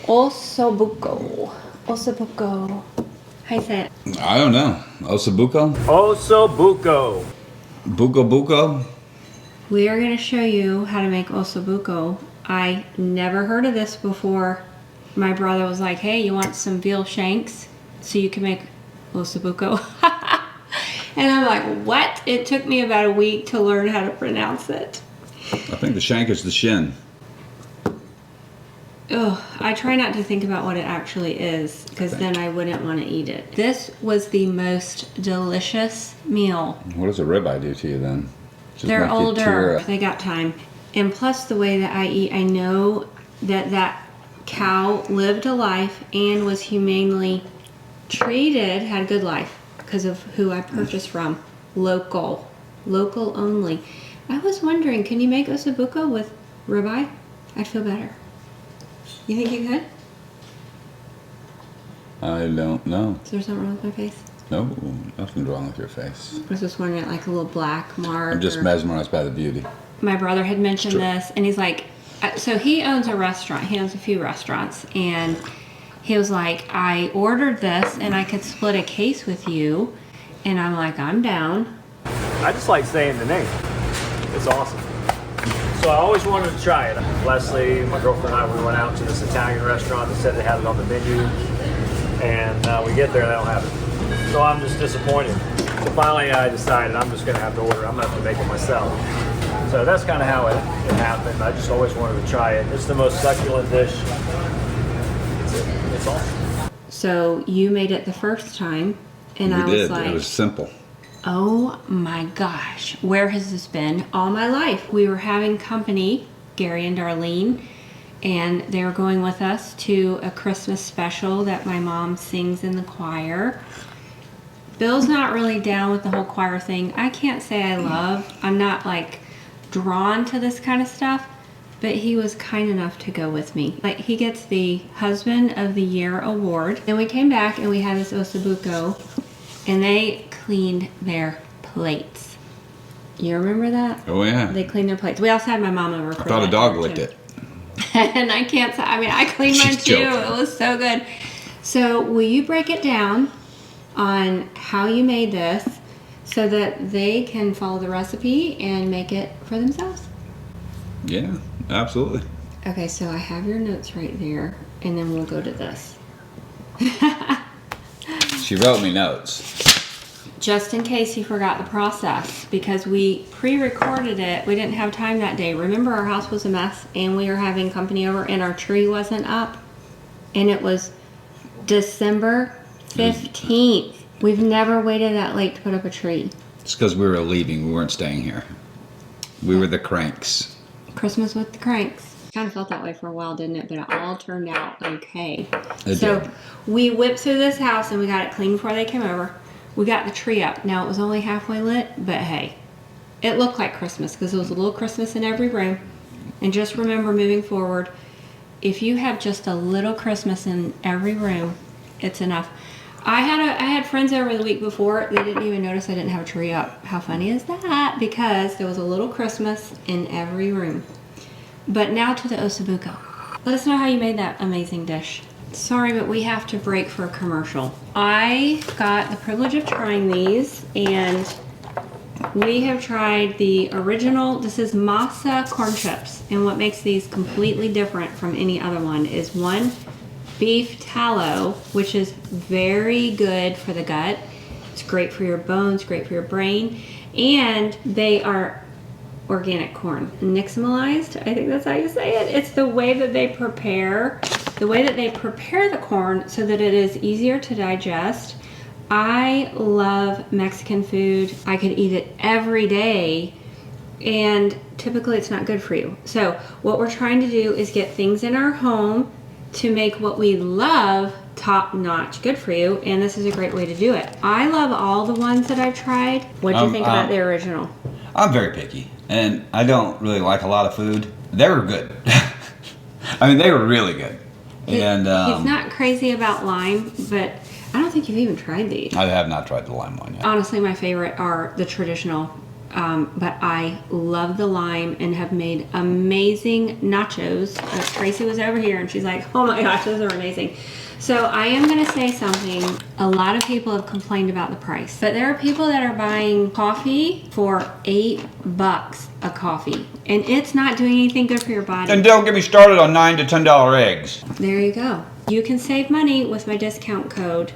Osso Bucco. Osso Bucco. How you say it? I don't know. Osso Bucco? Osso Bucco. Bucco Bucco? We are going to show you how to make Osso Bucco. I never heard of this before. My brother was like, hey, you want some veal shanks so you can make Osso Bucco? And I'm like, what? It took me about a week to learn how to pronounce it. I think the shank is the shin. Ugh, I try not to think about what it actually is because then I wouldn't want to eat it. This was the most delicious meal. What does a ribeye do to you then? Just They're make you older. tear up. They got time. And plus the way that I eat, I know that cow lived a life and was humanely treated, had a good life because of who I purchased from. Local only. I was wondering, can you make Osso Bucco with ribeye? I'd feel better. You think you could? I don't know. Is there something wrong with my face? No, nothing's wrong with your face. I was just wondering, like a little black mark. I'm just mesmerized by the beauty. My brother had mentioned this, and he's like, so he owns a restaurant. He owns a few restaurants, and he was like, I ordered this, and I could split a case with you. And I'm like, I'm down. I just like saying the name. It's awesome. So I always wanted to try it. Leslie, my girlfriend and I, we went out to this Italian restaurant that said they had it on the menu. And we get there and they don't have it. So I'm just disappointed. So finally I decided I'm just going to have to order. I'm going to have to make it myself. So that's kind of how it happened. I just always wanted to try it. It's the most succulent dish. It's awesome. So you made it the first time, and I was like, It was simple. oh my gosh, where has this been all my life? We were having company, Gary and Darlene, and they were going with us to a Christmas special that my mom sings in the choir. Bill's not really down with the whole choir thing. I can't say I'm not like drawn to this kind of stuff, but he was kind enough to go with me. Like, he gets the Husband of the Year award. Then we came back and we had this Osso Bucco, and they cleaned their plates. You remember that? Oh yeah. They cleaned their plates. We also had my mom over for I thought a that dog too. licked it. And I can't say, I mean, I cleaned mine She's too. joking. It was so good. So will you break it down on how you made this so that they can follow the recipe and make it for themselves? Yeah, absolutely. Okay, so I have your notes right there, and then we'll go to this. She wrote me notes. Just in case you forgot the process, because we pre-recorded it. We didn't have time that day. Remember, our house was a mess, and we were having company over, and our tree wasn't up, and it was December 15th. We've never waited that late to put up a tree. It's because we were leaving. We weren't staying here. We were the cranks. Christmas with the cranks. Kind of felt that way for a while, didn't it? But it all turned out okay. It So did. we whipped through this house and we got it clean before they came over. We got the tree up. Now it was only halfway lit, but hey, it looked like Christmas because there was a little Christmas in every room. And just remember, moving forward, if you have just a little Christmas in every room, it's enough. I had friends over the week before. They didn't even notice I didn't have a tree up. How funny is that? Because there was a little Christmas in every room. But now to the Osso Bucco. Let us know how you made that amazing dish. Sorry, but we have to break for a commercial. I got the privilege of trying these, and we have tried the original. This is masa corn chips, and what makes these completely different from any other one is one, beef tallow, which is very good for the gut. It's great for your bones, great for your brain, and they are organic corn, nixtamalized. I think that's how you say it. It's the way that they prepare the corn so that it is easier to digest. I love Mexican food. I could eat it every day, and typically it's not good for you. So what we're trying to do is get things in our home to make what we love top-notch good for you, and this is a great way to do it. I love all the ones that I've tried. What do you think about the original? I'm very picky, and I don't really like a lot of food. They were good. I mean, they were really good. And he's not crazy about lime, but I don't think you've even tried these. I have not tried the lime one yet. Honestly, my favorite are the traditional but I love the lime and have made amazing nachos. Tracy was over here and she's like, oh my gosh, those are amazing. So I am going to say something. A lot of people have complained about the price, but there are people that are buying coffee for $8 a coffee, and it's not doing anything good for your body. And don't get me started on $9 to $10 eggs. There you go. You can save money with my discount code.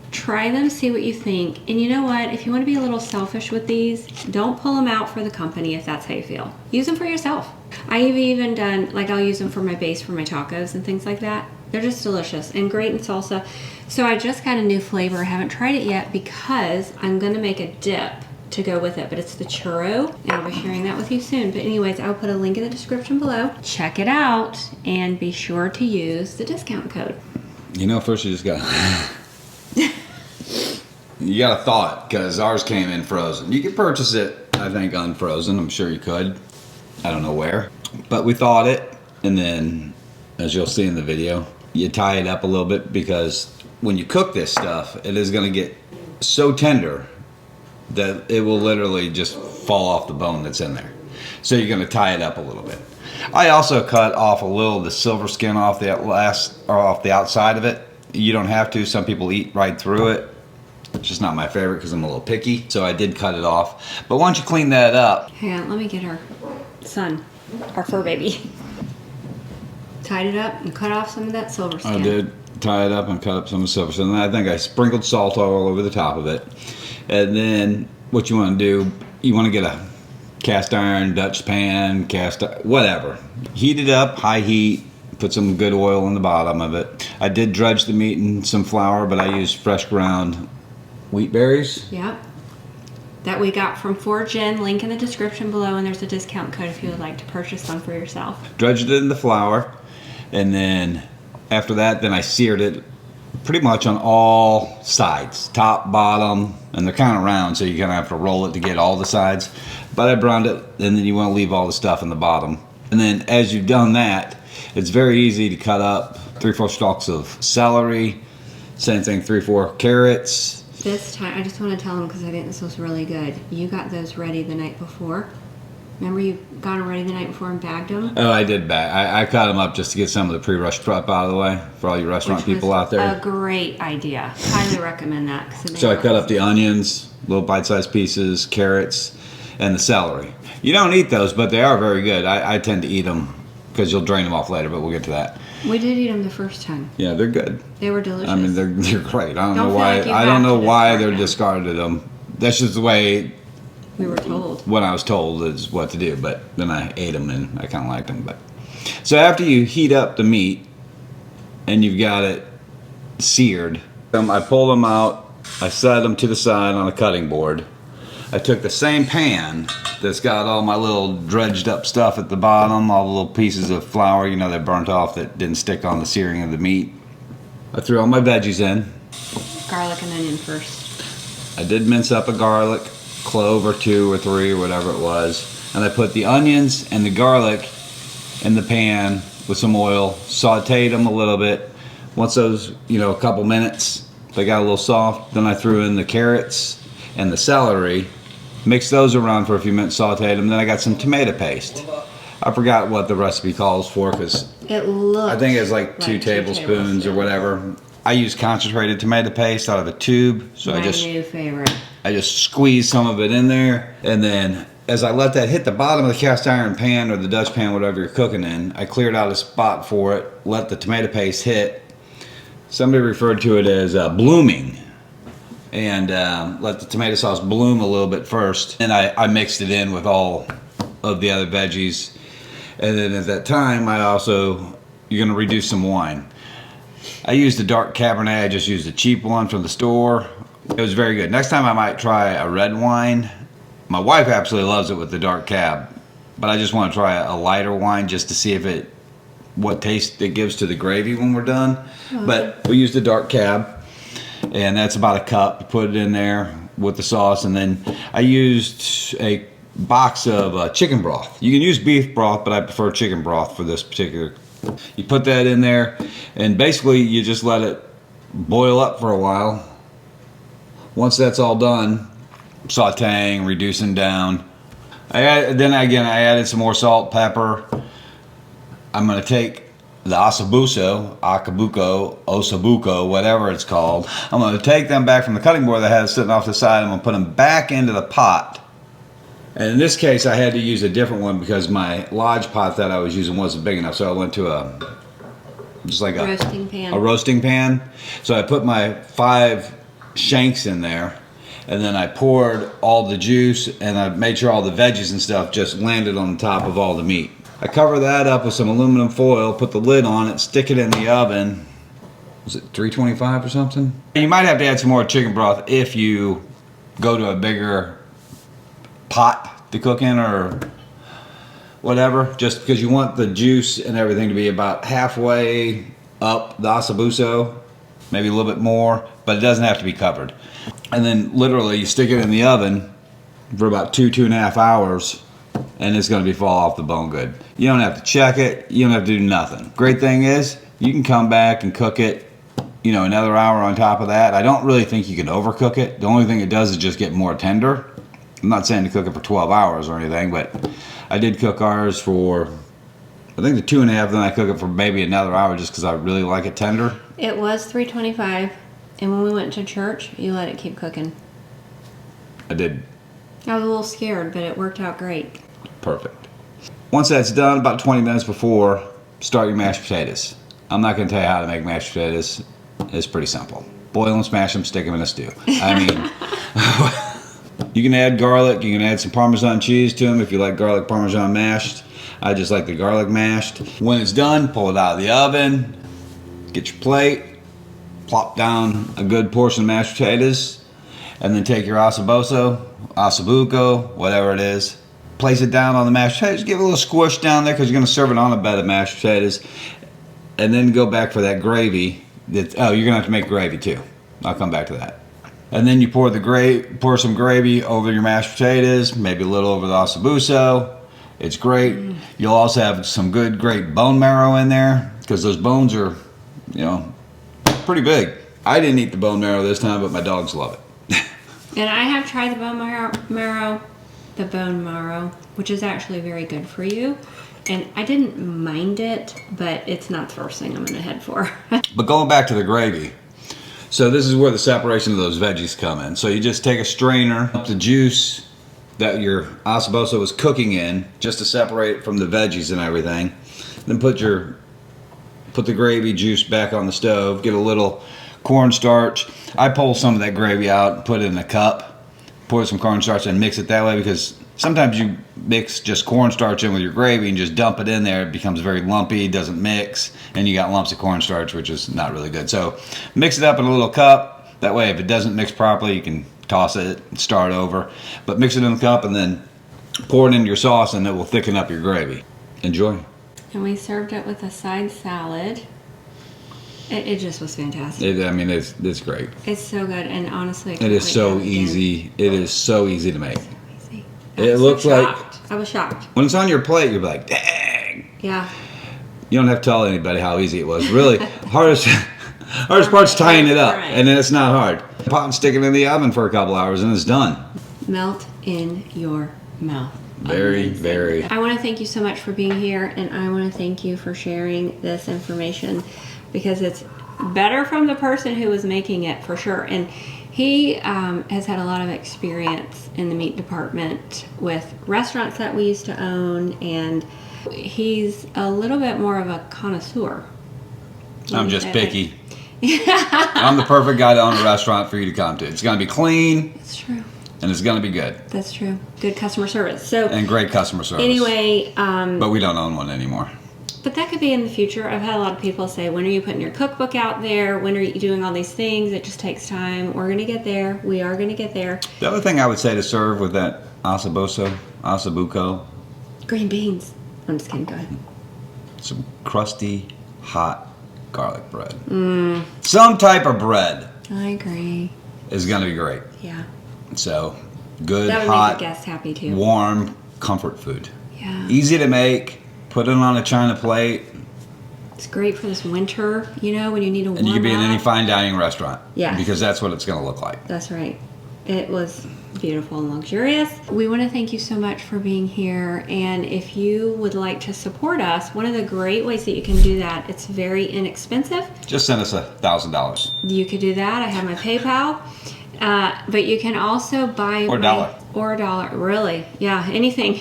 Try them, see what you think. And you know what? If you want to be a little selfish with these, don't pull them out for the company if that's how you feel. Use them for yourself. I've even done, like, I'll use them for my base for my tacos and things like that. They're just delicious and great in salsa. So I just got a new flavor. I haven't tried it yet because I'm going to make a dip to go with it, but it's the churro, and I'll be sharing that with you soon. But anyways, I'll put a link in the description below. Check it out and be sure to use the discount code. You know, first you just got you got to thaw it, because ours came in frozen. You could purchase it, I think, unfrozen. I'm sure you could. I don't know where, but we thawed it, and then, as you'll see in the video, you tie it up a little bit, because when you cook this stuff, it is going to get so tender that it will literally just fall off the bone that's in there. So you're going to tie it up a little bit. I also cut off a little of the silver skin off the outside of it. You don't have to. Some people eat right through it. It's just not my favorite because I'm a little picky. So I did cut it off. But once you clean that up, Hang on, let me get our son, our fur baby. Tied it up and cut off some of that silver skin. I did tie it up and cut up some of the silver skin. And I think I sprinkled salt all over the top of it. And then what you want to do, you want to get a cast iron, Dutch pan, whatever. Heat it up, high heat, put some good oil in the bottom of it. I did dredge the meat in some flour, but I used fresh ground wheat berries. Yep. That we got from Fortune. Link in the description below, and there's a discount code if you would like to purchase them for yourself. Dredged it in the flour, and then after that, then I seared it pretty much on all sides, top, bottom, and they're kind of round, so you kind of have to roll it to get all the sides. But I browned it, and then you want to leave all the stuff in the bottom. And then as you've done that, it's very easy to cut up 3-4 stalks of celery, same thing, 3-4 carrots. This time, I just want to tell them, because I think this was really good. You got those ready the night before. Remember you got them ready the night before and bagged them? Oh, I did bag. I cut them up just to get some of the pre-rush prep out of the way for all you restaurant people out there. A great idea. Highly recommend that. So I cut up the onions, little bite-sized pieces, carrots, and the celery. You don't eat those, but they are very good. I tend to eat them because you'll drain them off later, but we'll get to that. We did eat them the first time. Yeah, they're good. They were delicious. I mean, they're great. I don't know feel why. like you I don't have know to why discard they're them. discarded them. That's just the way We were told. what I was told is what to do. But then I ate them and I kind of liked them. But so after you heat up the meat and you've got it seared, I pulled them out. I set them to the side on a cutting board. I took the same pan that's got all my little dredged up stuff at the bottom, all the little pieces of flour, you know, that burnt off that didn't stick on the searing of the meat. I threw all my veggies in. Garlic and onion first. I did mince up a garlic, clove or 2 or 3 or whatever it was. And I put the onions and the garlic in the pan with some oil, sauteed them a little bit. Once those, you know, a couple minutes, they got a little soft, then I threw in the carrots and the celery. Mixed those around for a few minutes, sauteed them. Then I got some tomato paste. I forgot what the recipe calls for because It looks I think it's like 2 tablespoons or whatever. I use concentrated tomato paste out of a tube, so My new favorite. I just squeeze some of it in there, and then as I let that hit the bottom of the cast iron pan or the Dutch pan, whatever you're cooking in, I cleared out a spot for it, let the tomato paste hit. Somebody referred to it as blooming. And let the tomato sauce bloom a little bit first. And I mixed it in with all of the other veggies. And then at that time, you're gonna reduce some wine. I used a dark Cabernet, I just used a cheap one from the store. It was very good. Next time I might try a red wine. My wife absolutely loves it with the dark Cab. But I just want to try a lighter wine just to see what taste it gives to the gravy when we're done. But we used a dark Cab. And that's about a cup. You put it in there with the sauce, and then I used a box of chicken broth. You can use beef broth, but I prefer chicken broth for this particular. You put that in there, and basically you just let it boil up for a while. Once that's all done, sauteing, reducing down, I added some more salt, pepper. I'm going to take the Osso Bucco, Osso Bucco, whatever it's called. I'm going to take them back from the cutting board that I had sitting off the side. I'm going to put them back into the pot. And in this case, I had to use a different one because my Lodge pot that I was using wasn't big enough. So I went to a roasting pan. So I put my 5 shanks in there. And then I poured all the juice, and I made sure all the veggies and stuff just landed on the top of all the meat. I cover that up with some aluminum foil, put the lid on it, stick it in the oven. Was it 325 or something? You might have to add some more chicken broth if you go to a bigger pot to cook in or whatever, just because you want the juice and everything to be about halfway up the Osso Bucco, maybe a little bit more, but it doesn't have to be covered. And then literally you stick it in the oven for about 2.5 hours, and it's going to be fall off the bone good. You don't have to check it. You don't have to do nothing. Great thing is you can come back and cook it, you know, another hour on top of that. I don't really think you can overcook it. The only thing it does is just get more tender. I'm not saying to cook it for 12 hours or anything, but I did cook ours for, I think the 2.5, then I cook it for maybe another hour just because I really like it tender. It was 325, and when we went to church, you let it keep cooking. I did. I was a little scared, but it worked out great. Perfect. Once that's done, about 20 minutes before, start your mashed potatoes. I'm not going to tell you how to make mashed potatoes. It's pretty simple. Boil them, smash them, stick them in a stew. I mean, you can add garlic. You can add some Parmesan cheese to them if you like garlic Parmesan mashed. I just like the garlic mashed. When it's done, pull it out of the oven. Get your plate. Plop down a good portion of mashed potatoes. And then take your Osso Bucco, whatever it is. Place it down on the mashed potatoes. Give it a little squish down there because you're going to serve it on a bed of mashed potatoes. And then go back for that gravy. You're going to have to make gravy too. I'll come back to that. And then you pour some gravy over your mashed potatoes, maybe a little over the Osso Bucco. It's great. You'll also have some great bone marrow in there because those bones are, you know, pretty big. I didn't eat the bone marrow this time, but my dogs love it. And I have tried the bone marrow, which is actually very good for you. And I didn't mind it, but it's not the first thing I'm going to head for. But going back to the gravy, so this is where the separation of those veggies come in. So you just take a strainer, up the juice that your Osso Bucco was cooking in, just to separate it from the veggies and everything. Then put the gravy juice back on the stove, get a little cornstarch. I pull some of that gravy out and put it in a cup, pour some cornstarch and mix it that way because sometimes you mix just cornstarch in with your gravy and just dump it in there. It becomes very lumpy, doesn't mix, and you got lumps of cornstarch, which is not really good. So mix it up in a little cup. That way if it doesn't mix properly, you can toss it and start over. But mix it in the cup and then pour it into your sauce and it will thicken up your gravy. Enjoy. And we served it with a side salad. It just was fantastic. It's great. It's so good, and honestly, it is so easy. It is so easy to make. Easy. It looks like I was shocked. When it's on your plate, you're like, dang. Yeah. You don't have to tell anybody how easy it was. Really, hardest part's tying it up, and then it's not hard. Pot and stick it in the oven for a couple hours, and it's done. Melt in your mouth. Very, very. I want to thank you so much for being here, and I want to thank you for sharing this information because it's better from the person who was making it for sure. And he has had a lot of experience in the meat department with restaurants that we used to own, and he's a little bit more of a connoisseur. I'm just picky. I'm the perfect guy to own a restaurant for you to come to. It's going to be clean. That's true. And it's going to be good. That's true. Good customer service. And great customer service. Anyway. But we don't own one anymore. But that could be in the future. I've had a lot of people say, when are you putting your cookbook out there? When are you doing all these things? It just takes time. We're going to get there. We are going to get there. The other thing I would say to serve with that Osso Bucco. Green beans. I'm just kidding. Go ahead. Some crusty, hot garlic bread. Some type of bread. I agree. Is going to be great. Yeah. So, good, that would hot, make the guests happy too. Warm, comfort food. Yeah. Easy to make. Put it on a china plate. It's great for this winter, you know, when you need a warm And you can be in up. any fine dining restaurant. Yeah. Because that's what it's going to look like. That's right. It was beautiful and luxurious. We want to thank you so much for being here. And if you would like to support us, one of the great ways that you can do that, it's very inexpensive. Just send us $1,000. You could do that. I have my PayPal. But you can also buy Or $1. Or $1, really. Yeah, anything.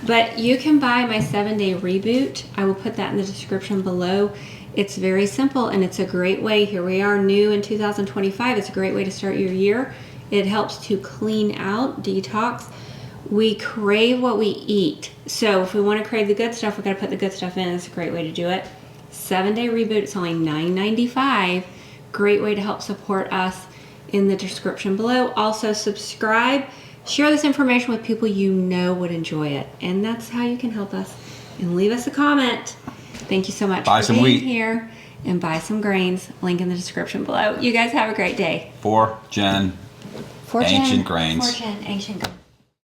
But you can buy my 7-day reboot. I will put that in the description below. It's very simple and it's a great way. Here we are new in 2025. It's a great way to start your year. It helps to clean out, detox. We crave what we eat. So if we want to crave the good stuff, we've got to put the good stuff in. It's a great way to do it. 7-day reboot, it's only $9.95. Great way to help support us in the description below. Also subscribe. Share this information with people you know would enjoy it. And that's how you can help us. And leave us a comment. Thank you so much for being here. And buy some grains. Link in the description below. You guys have a great day. Ancient grains. Ancient grains.